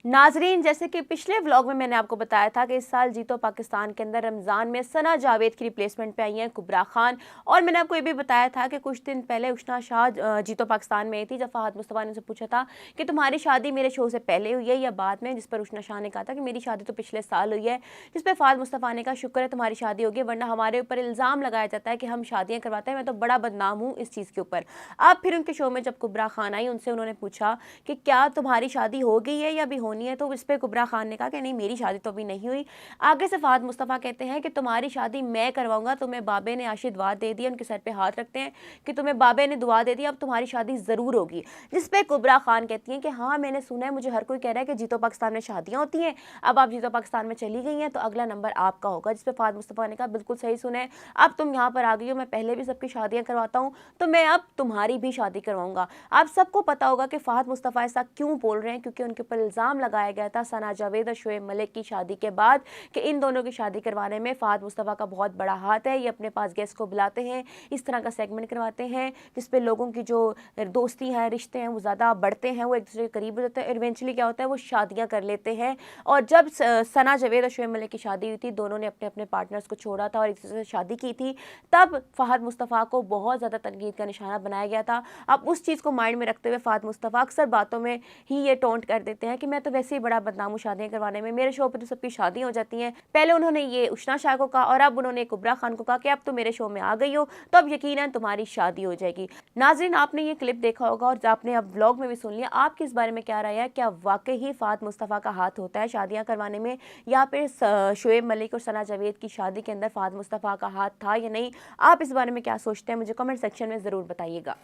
नाजरीन, जैसे कि पिछले व्लॉग में मैंने आपको बताया था कि इस साल जीतो पाकिस्तान के अंदर रमज़ान में सना जावेद की रिप्लेसमेंट पे आई हैं कुबरा खान। और मैंने आपको ये भी बताया था कि कुछ दिन पहले उशना शाह जीतो पाकिस्तान में आई थी, जब फहद मुस्तफ़ा ने उनसे पूछा था कि तुम्हारी शादी मेरे शो से पहले हुई है या बाद में, जिस पर उशना शाह ने कहा था कि मेरी शादी तो पिछले साल हुई है। जिस पर फहद मुस्तफ़ा ने कहा शुक्र है तुम्हारी शादी होगी, वरना हमारे ऊपर इल्ज़ाम लगाया जाता है कि हम शादियाँ करवाते हैं, मैं तो बड़ा बदनाम हूँ इस चीज़ के ऊपर। अब फिर उनके शो में जब कुबरा खान आई, उनसे उन्होंने पूछा कि क्या तुम्हारी शादी हो गई है या अभी होनी है, तो इस पर कुबरा खान ने कहा कि नहीं, मेरी शादी तो अभी नहीं हुई। आगे से फहद मुस्तफ़ा कहते हैं कि तुम्हारी शादी मैं करवाऊंगा, तुम्हें बाबे ने आशीर्वाद दुआ दे दिया, उनके सर पे हाथ रखते हैं कि तुम्हें बाबे ने दुआ दे दी, अब तुम्हारी शादी ज़रूर होगी। जिस पे कुबरा खान कहती हैं कि हाँ मैंने सुना है, मुझे हर कोई कह रहा है कि जीतो पाकिस्तान में शादियाँ होती हैं, अब आप जीतो पाकिस्तान में चली गई हैं तो अगला नंबर आपका होगा। जिस पे फहद मुस्तफ़ा ने कहा बिल्कुल सही सुना है, अब तुम यहाँ पर आ गई हो, मैं पहले भी सबकी शादियाँ करवाता हूँ, तो मैं अब तुम्हारी भी शादी करवाऊंगा। आप सबको पता होगा कि फहद मुस्तफ़ा ऐसा क्यों बोल रहे हैं, क्योंकि उनके ऊपर इल्ज़ाम लगाया गया था सना जावेद और शोएब मलिक की शादी के बाद कि इन दोनों की शादी करवाने में फहद मुस्तफ़ा का बहुत बड़ा हाथ है। ये अपने पास गेस्ट को बुलाते हैं, इस तरह का सेगमेंट करवाते हैं जिस पे लोगों की जो दोस्ती है, रिश्ते हैं, वो ज़्यादा बढ़ते हैं, वो एक दूसरे के करीब हो जाते हैं। इवेंचुअली क्या होता है, वो शादियाँ कर लेते हैं। और जब सना जावेद और शोएब मलिक की शादी हुई थी, दोनों ने अपने अपने पार्टनर्स को छोड़ा था और एक दूसरे से शादी की थी, तब फहद मुस्तफ़ा को बहुत ज़्यादा तनकीद का निशाना बनाया गया था। अब उस चीज़ को माइंड में रखते हुए फहद मुस्तफ़ा अक्सर बातों में ही ये टोंट कर देते हैं कि मैं तो वैसे ही बड़ा बदनाम हूँ शादियाँ करवाने में, मेरे शो पे तो सबकी शादी हो जाती हैं। पहले उन्होंने ये उशना शाह को कहा और अब उन्होंने कुबरा खान को कहा कि अब तो मेरे शो में आ गई हो तो अब यकीनन तुम्हारी शादी हो जाएगी। नाज़रीन, आपने ये क्लिप देखा होगा और आपने अब व्लॉग में भी सुन लिया, आपकी इस बारे में क्या राय है? क्या वाकई ही फहद मुस्तफ़ा का हाथ होता है शादियाँ करवाने में, या फिर शोएब मलिक और सना जावेद की शादी के अंदर फहद मुस्तफ़ा का हाथ था या नहीं? आप इस बारे में क्या सोचते हैं? मुझे कमेंट सेक्शन में ज़रूर बताइएगा।